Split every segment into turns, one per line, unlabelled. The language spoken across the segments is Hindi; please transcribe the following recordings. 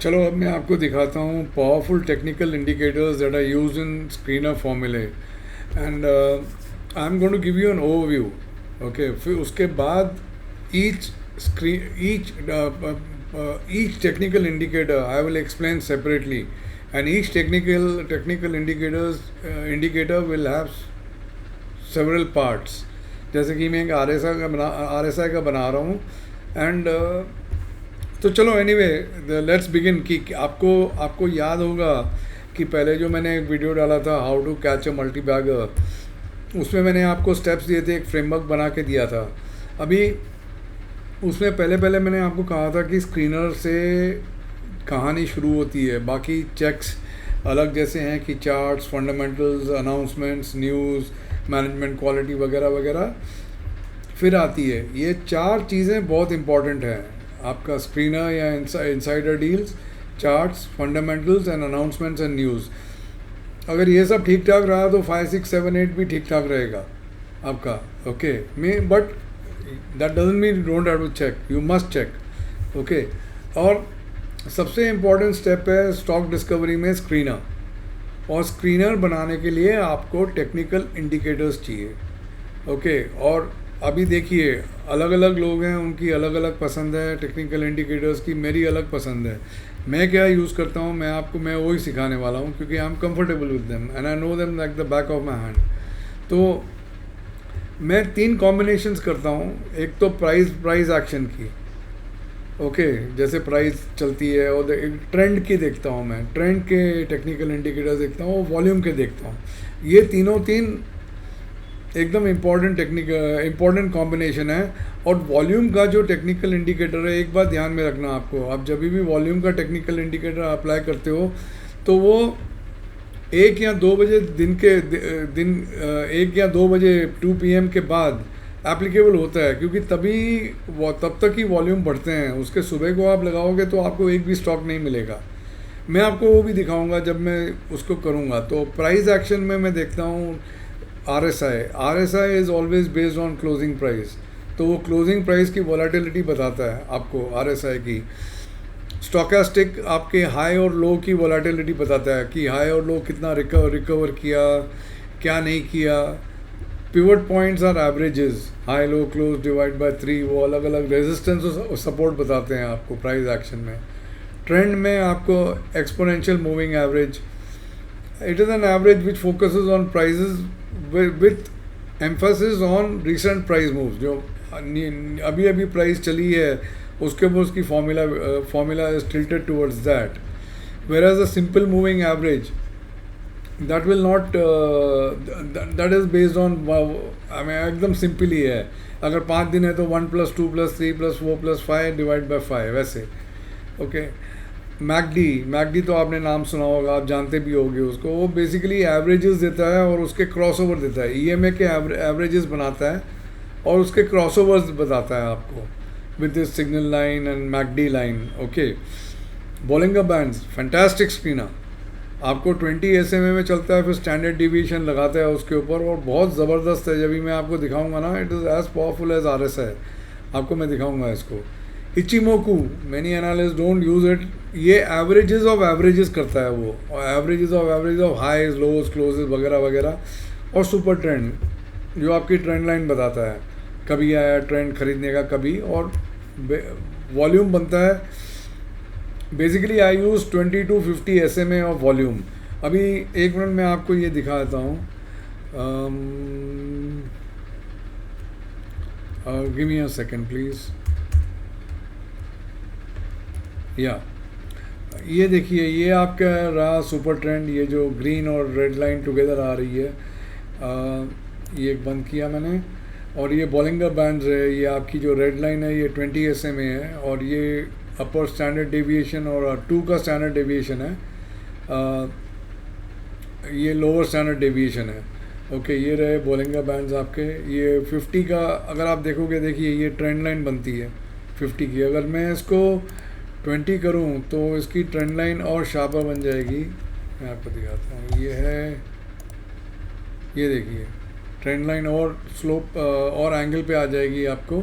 चलो अब मैं आपको दिखाता हूँ powerful technical indicators that are used in screener फॉर्मूले and I am going to give you an overview. Okay, फिर उसके बाद each screen each technical indicator I will explain separately, and each technical indicator will have several parts। जैसे कि मैं एक RSI का बना रहा हूँ एंड तो चलो एनीवे लेट्स बिगिन कि आपको आपको याद होगा कि पहले जो मैंने एक वीडियो डाला था how to catch a multibagger, उसमें मैंने आपको स्टेप्स दिए थे, एक फ्रेमवर्क बना के दिया था। अभी उसमें पहले पहले मैंने आपको कहा था कि स्क्रीनर से कहानी शुरू होती है, बाकी चेक्स अलग जैसे हैं कि charts, fundamentals, announcements, news, management, quality वगैरह वगैरह फिर आती है। ये चार चीज़ें बहुत इंपॉर्टेंट हैं आपका स्क्रीनर या insider deals, charts, fundamentals and announcements and news. अगर ये सब ठीक ठाक रहा तो 5, 6, 7, 8 भी ठीक ठाक रहेगा आपका। Okay but that doesn't mean you don't have to check, you must check. Okay, और सबसे इम्पॉर्टेंट स्टेप है स्टॉक डिस्कवरी में स्क्रीनर, और स्क्रीनर बनाने के लिए आपको टेक्निकल इंडिकेटर्स चाहिए। ओके, और अभी देखिए अलग अलग लोग हैं, उनकी अलग अलग पसंद है टेक्निकल इंडिकेटर्स की, मेरी अलग पसंद है। मैं क्या यूज़ करता हूँ, मैं वही सिखाने वाला हूँ क्योंकि I am comfortable with them and I know them like the back of my hand. तो मैं 3 कॉम्बिनेशंस करता हूँ। एक तो प्राइस एक्शन की, ओके जैसे प्राइस चलती है, और ट्रेंड की देखता हूँ, मैं ट्रेंड के टेक्निकल इंडिकेटर्स देखता हूँ, वॉल्यूम के देखता हूँ। ये तीन एकदम इम्पॉर्टेंट कॉम्बिनेशन है। और वॉल्यूम का जो टेक्निकल इंडिकेटर है, एक बात ध्यान में रखना आपको, आप जब भी वॉल्यूम का टेक्निकल इंडिकेटर अप्लाई करते हो तो वो 1 या 2 बजे दिन 1 या 2 बजे 2 PM के बाद एप्लीकेबल होता है, क्योंकि तब तक ही वॉल्यूम बढ़ते हैं। उसके सुबह को आप लगाओगे तो आपको एक भी स्टॉक नहीं मिलेगा। मैं आपको वो भी दिखाऊंगा जब मैं उसको करूँगा। तो प्राइस एक्शन में मैं देखता हूँ RSI is always based on closing price, तो वो क्लोजिंग प्राइस की वॉलेटिलिटी बताता है आपको RSI की। स्टॉकेस्टिक आपके हाई और लो की वॉलेटिलिटी बताता है कि हाई और लो कितना रिकवर किया, क्या नहीं किया। Pivot points or averages, high low close divide by 3, वो अलग अलग रेजिस्टेंस और सपोर्ट बताते हैं आपको प्राइस एक्शन में। ट्रेंड में आपको exponential moving average, it is an average which focuses on prices with emphasis on recent price moves. जो अभी अभी प्राइस चली है उसके ऊपर उसकी formula is tilted towards that, whereas a simple moving average that will not, that is based on, एकदम सिंपल ही है। अगर 5 दिन है तो 1 + 2 + 3 + 4 + 5 डिवाइड बाय 5 वैसे। ओके, मैकडी तो आपने नाम सुना होगा, आप जानते भी होंगे उसको। वो बेसिकली एवरेजेस देता है और उसके क्रॉसओवर देता है, EMA के एवरेजेस बनाता है और उसके क्रॉसओवर्स बताता है आपको with this signal line and McD line. Okay, Bollinger bands fantastic screener, आपको 20 SMA में चलता है, फिर स्टैंडर्ड डिवीजन लगाता है उसके ऊपर, और बहुत ज़बरदस्त है। जब भी मैं आपको दिखाऊंगा ना, it is as powerful as RSI, आपको मैं दिखाऊंगा इसको। Ichimoku, many analyst don't use it, ये एवरेजेस ऑफ एवरेजेस करता है वो, और averages of highs, lows, closes वगैरह वगैरह। और सुपर ट्रेंड जो आपकी ट्रेंड लाइन बताता है, कभी आया ट्रेंड खरीदने का कभी, और वॉल्यूम बनता है। Basically I use 20 to 50 SMA of volume. अभी 1 मिनट में आपको ये दिखा देता हूँ। Give me a second please. या ये देखिए, ये आपका रहा सुपर ट्रेंड, ये जो ग्रीन और रेड लाइन टुगेदर आ रही है। ये एक बंद किया मैंने, और ये बॉलिंगर बैंड्स है, ये आपकी जो रेड लाइन है ये 20 SMA है, और ये अपर स्टैंडर्ड डेविएशन और 2 का स्टैंडर्ड डेविएशन है, ये लोअर स्टैंडर्ड डेविएशन है। ओके, ये रहे बॉलिंगर बैंड्स आपके। ये 50 का अगर आप देखोगे, देखिए ये ट्रेंड लाइन बनती है 50 की। अगर मैं इसको 20 करूं तो इसकी ट्रेंड लाइन और शार्पर बन जाएगी। मैं आपको दिखाता हूँ, ये है, ये देखिए ट्रेंड लाइन और स्लोप और एंगल पे आ जाएगी आपको।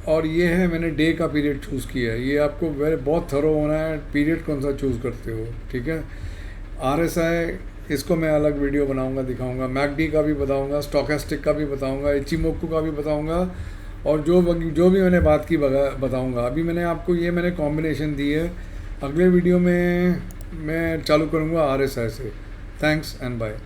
और ये है, मैंने डे का पीरियड चूज़ किया है। ये आपको बहुत थरो होना है, पीरियड कौन सा चूज़ करते हो, ठीक है। RSI इसको मैं अलग वीडियो बनाऊंगा, दिखाऊंगा। मैकडी का भी बताऊंगा, स्टोकेस्टिक का भी बताऊंगा, इचिमोकू का भी बताऊंगा, और जो भी मैंने बात की बताऊंगा। अभी मैंने आपको मैंने कॉम्बिनेशन दी है। अगले वीडियो में मैं चालू करूंगा RSI से। Thanks and bye.